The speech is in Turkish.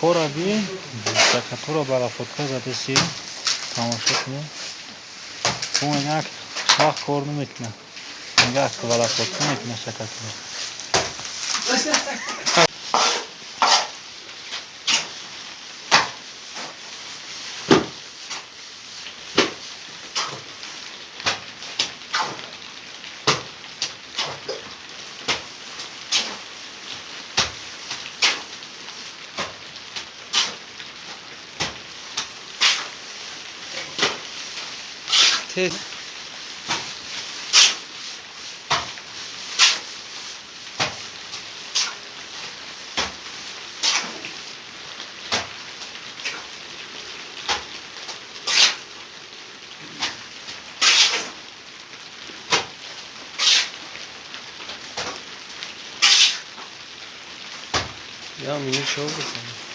Kora bir Sakatura balafotka zatesi tamaşa etme. Bu enak şah kornum etme. Enak balafotka etme Sakatura. Tez. Ya minik şey oldu sana.